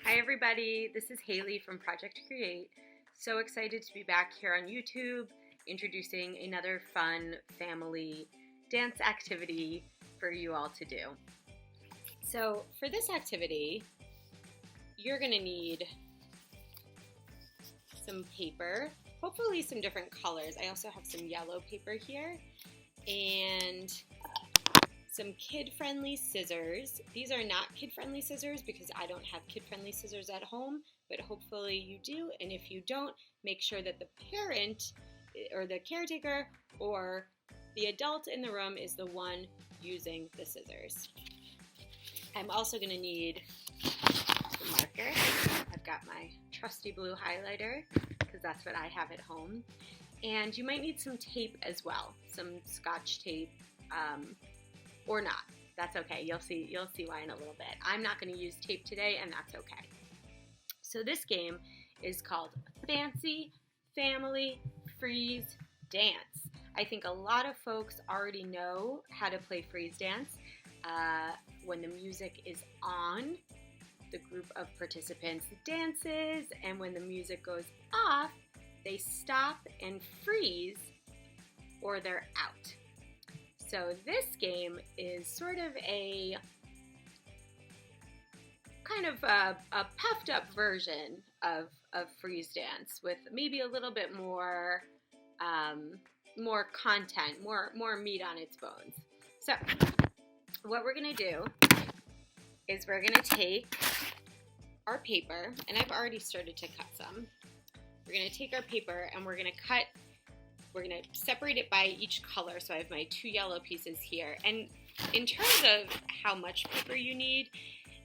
Hi everybody, this is Haley from Project Create. So excited to be back here on YouTube, introducing another fun family dance activity for you all to do. So for this activity, you're going to need some paper, hopefully some different colors. I also have some yellow paper here, and some kid-friendly scissors. These are not kid-friendly scissors because I don't have kid-friendly scissors at home, but hopefully you do, and if you don't, make sure that the parent or the caretaker or the adult in the room is the one using the scissors. I'm also going to need some marker. I've got my trusty blue highlighter because that's what I have at home. And you might need some tape as well, some Scotch tape, or not. That's okay. You'll see why in a little bit. I'm not going to use tape today, and that's okay. So this game is called Fancy Family Freeze Dance. I think a lot of folks already know how to play freeze dance. When the music is on, the group of participants dances, and when the music goes off, they stop and freeze, or they're out. So this game is sort of a kind of a puffed up version of freeze dance with maybe a little bit more content, more meat on its bones. So what we're going to do is we're going to take our paper, and I've already started to cut some. We're going to take our paper and we're going to separate it by each color. So I have my two yellow pieces here. And in terms of how much paper you need,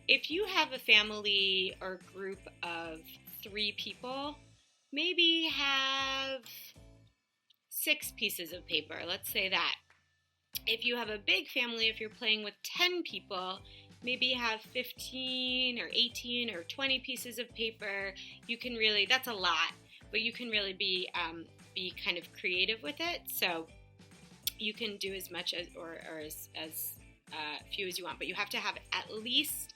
if you have a family or group of 3 people, maybe have 6 pieces of paper. Let's say that. If you have a big family, if you're playing with 10 people, maybe have 15 or 18 or 20 pieces of paper. You can really, that's a lot, but you can really be kind of creative with it. So you can do as much as or as few as you want, but you have to have at least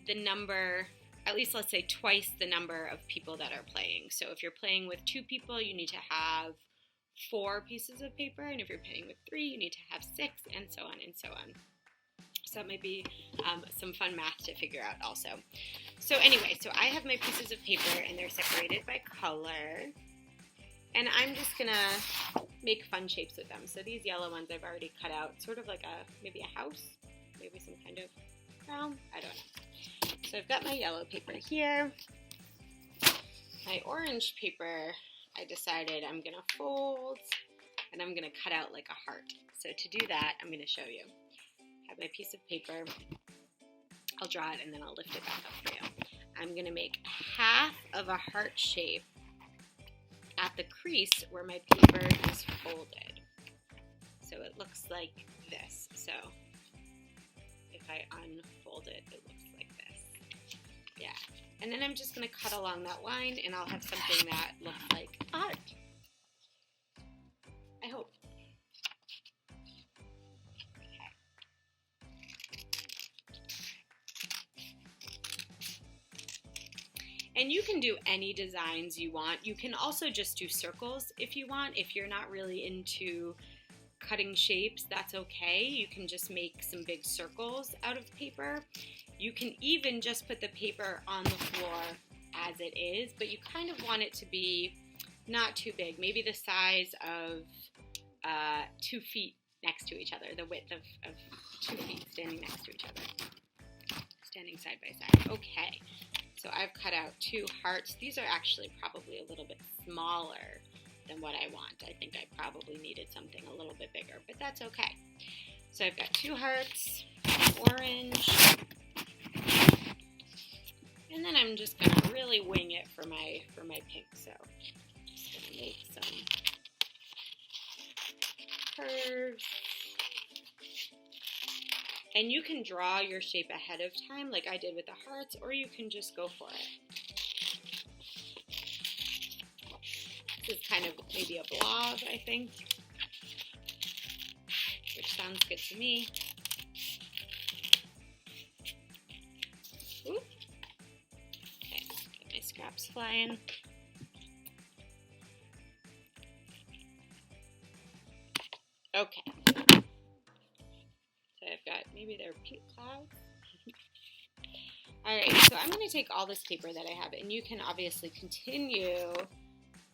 the number, at least let's say twice the number of people that are playing. So if you're playing with 2 people, you need to have 4 pieces of paper, and if you're playing with 3, you need to have 6, and so on and so on. So that might be some fun math to figure out also. So anyway, so I have my pieces of paper, and they're separated by color. And I'm just going to make fun shapes with them. So these yellow ones I've already cut out, sort of like maybe a house, maybe some kind of crown, I don't know. So I've got my yellow paper here. My orange paper, I decided I'm going to fold, and I'm going to cut out like a heart. So to do that, I'm going to show you. I have my piece of paper. I'll draw it, and then I'll lift it back up for you. I'm going to make half of a heart shape at the crease where my paper is folded. So it looks like this. So if I unfold it, it looks like this. Yeah. And then I'm just going to cut along that line, and I'll have something that looks like a heart. I hope. And you can do any designs you want. You can also just do circles if you want. If you're not really into cutting shapes, that's okay. You can just make some big circles out of paper. You can even just put the paper on the floor as it is, but you kind of want it to be not too big, maybe the size of 2 feet next to each other, the width of 2 feet standing next to each other, standing side by side. Okay. So I've cut out 2 hearts. These are actually probably a little bit smaller than what I want. I think I probably needed something a little bit bigger, but that's okay. So I've got 2 hearts, orange, and then I'm just going to really wing it for my pink. So I'm just going to make some curves. And you can draw your shape ahead of time like I did with the hearts, or you can just go for it. This is kind of maybe a blob, I think, which sounds good to me. Ooh. Scraps flying. Okay. So I've got, maybe they're pink clouds. Alright, so I'm going to take all this paper that I have, and you can obviously continue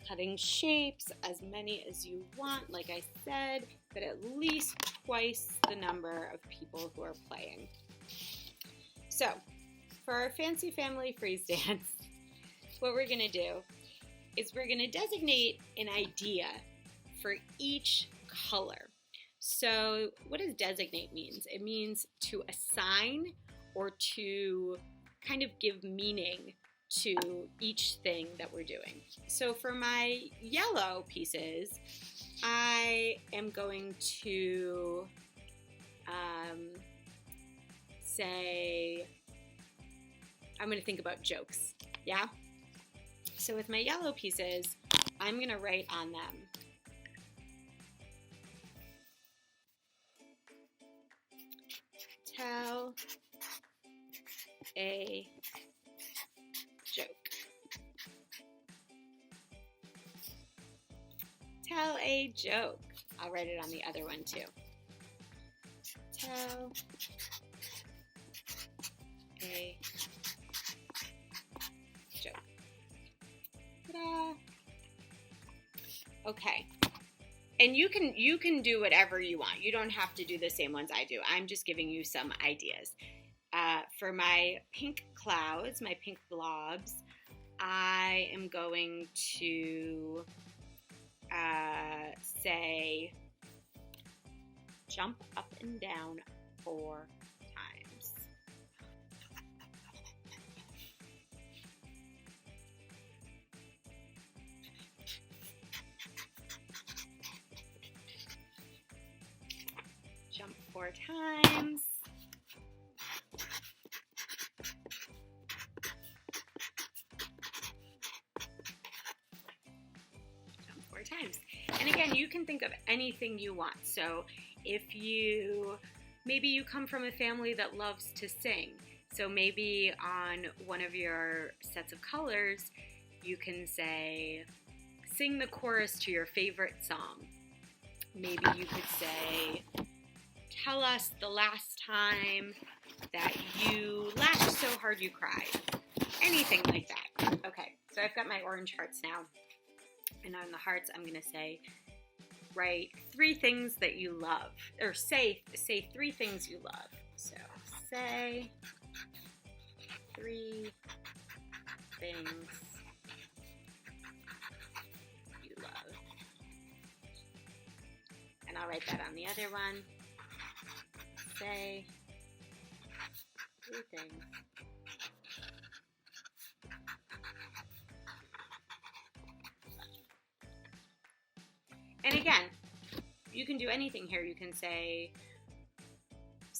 cutting shapes, as many as you want, like I said, but at least twice the number of people who are playing. So, for our Fancy Family Freeze Dance, what we're going to do is we're going to designate an idea for each color. So, what does designate means? It means to assign or to kind of give meaning to each thing that we're doing. So for my yellow pieces, I am going to say, I'm going to think about jokes, yeah? So with my yellow pieces, I'm going to write on them, tell a joke. Tell a joke. I'll write it on the other one too. Tell a joke. Ta-da. Okay. And you can do whatever you want. You don't have to do the same ones I do. I'm just giving you some ideas. For my pink clouds, my pink blobs, I am going to say jump up and down 4 times. Jump 4 times. Times. And again, you can think of anything you want. So if maybe you come from a family that loves to sing, so maybe on one of your sets of colors, you can say, sing the chorus to your favorite song. Maybe you could say, tell us the last time that you laughed so hard you cried. Anything like that. Okay, so I've got my orange hearts now. And on the hearts, I'm going to say, write 3 things that you love. Or say 3 things you love. So, say 3 things you love. And I'll write that on the other one. Say 3 things. And again, you can do anything here. You can say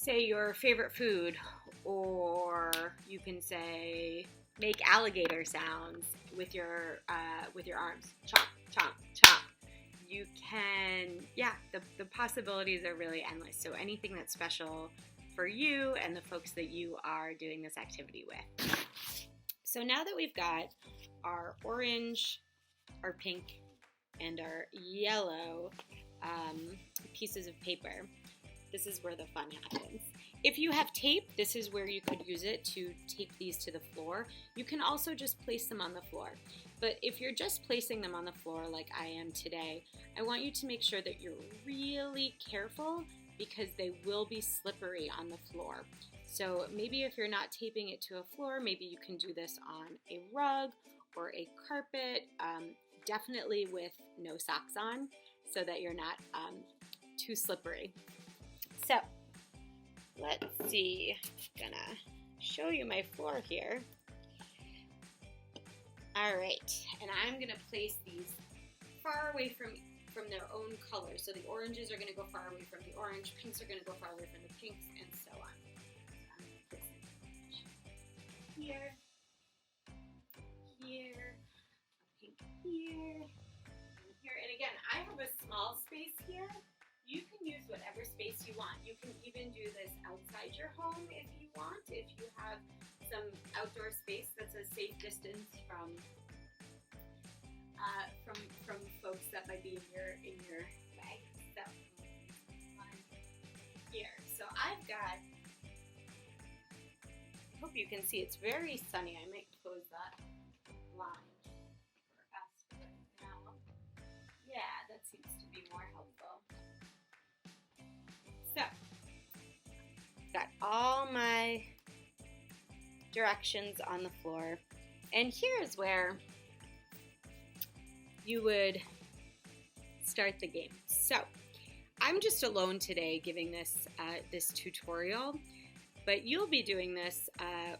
your favorite food, or you can say make alligator sounds with your arms. Chomp, chomp, chomp. You can, yeah, the possibilities are really endless. So anything that's special for you and the folks that you are doing this activity with. So now that we've got our orange, our pink, and our yellow pieces of paper, this is where the fun happens. If you have tape, this is where you could use it to tape these to the floor. You can also just place them on the floor. But if you're just placing them on the floor like I am today, I want you to make sure that you're really careful because they will be slippery on the floor. So maybe if you're not taping it to a floor, maybe you can do this on a rug or a carpet, definitely with no socks on so that you're not too slippery. So let's see, I'm gonna show you my floor here. All right, and I'm gonna place these far away from their own color. So the oranges are gonna go far away from the orange, pinks are gonna go far away from the pinks, and so on. So I'm gonna place it here, here, a pink here, and here. And again, I have a small space here. You can use whatever space you want. You can even do this outside your home if you want. If you have some outdoor space that's a safe distance from from folks that might be in your bag. So here, so I've got. I hope you can see it's very sunny. I might close that blind for us right now. Yeah, that seems to be more helpful. So, got all my directions on the floor, and here's where you would start the game. So, I'm just alone today giving this this tutorial, but you'll be doing this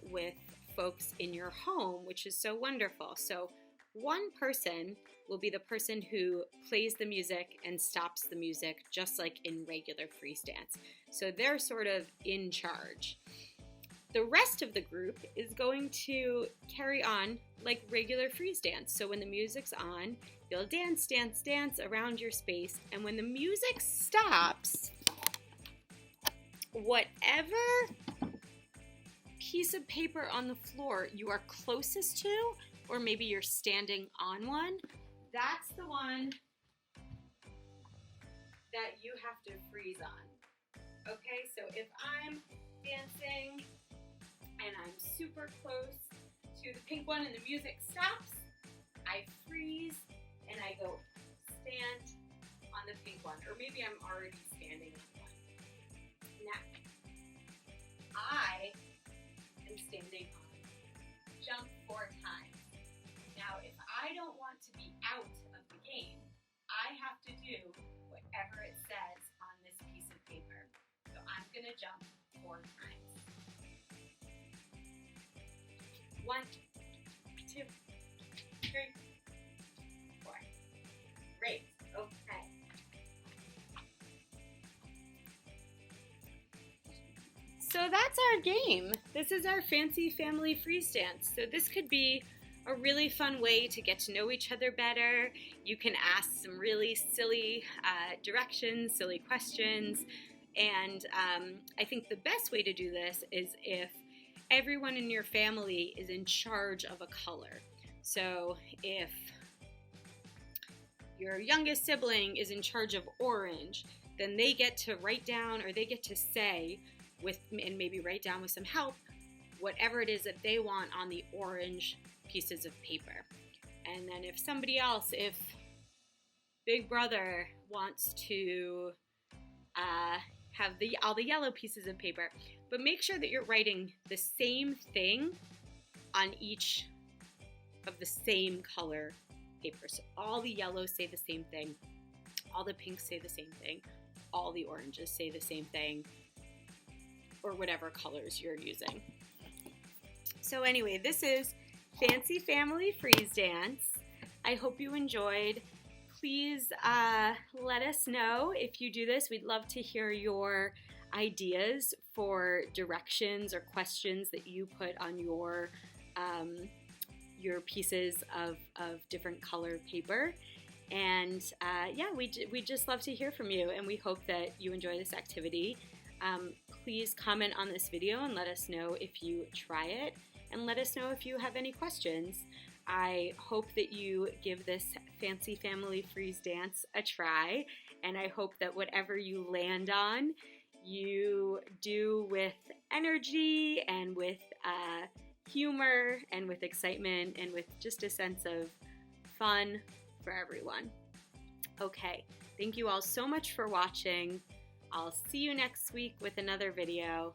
with folks in your home, which is so wonderful. So, one person will be the person who plays the music and stops the music, just like in regular freeze dance. So they're sort of in charge. The rest of the group is going to carry on like regular freeze dance. So when the music's on, you'll dance, dance, dance around your space. And when the music stops, whatever piece of paper on the floor you are closest to, or maybe you're standing on one, that's the one that you have to freeze on. Okay, so if I'm dancing and I'm super close to the pink one and the music stops, I freeze and I go stand on the pink one, or maybe I'm already standing on one. Now, I am standing on jump 4 times. Now, if I don't want to be out of the game, I have to do whatever it says on this piece of paper. So I'm going to jump 4 times. 1, 2, 3, 4. Great. Okay. So that's our game. This is our fancy family freeze dance. So this could be a really fun way to get to know each other better. You can ask some really silly directions, silly questions, and I think the best way to do this is if everyone in your family is in charge of a color. So if your youngest sibling is in charge of orange, then they get to write down, or they get to say, and maybe write down with some help, whatever it is that they want on the orange pieces of paper. And then if somebody else, if Big Brother wants to have all the yellow pieces of paper, but make sure that you're writing the same thing on each of the same color paper. So all the yellows say the same thing, all the pinks say the same thing, all the oranges say the same thing, or whatever colors you're using. So anyway, this is Fancy Family Freeze Dance. I hope you enjoyed. Please let us know if you do this. We'd love to hear your ideas for directions or questions that you put on your pieces of different color paper. And yeah, we just love to hear from you, and we hope that you enjoy this activity. Please comment on this video and let us know if you try it, and let us know if you have any questions. I hope that you give this Fancy Family Freeze Dance a try, and I hope that whatever you land on, you do with energy and with humor and with excitement and with just a sense of fun for everyone. Okay, thank you all so much for watching. I'll see you next week with another video.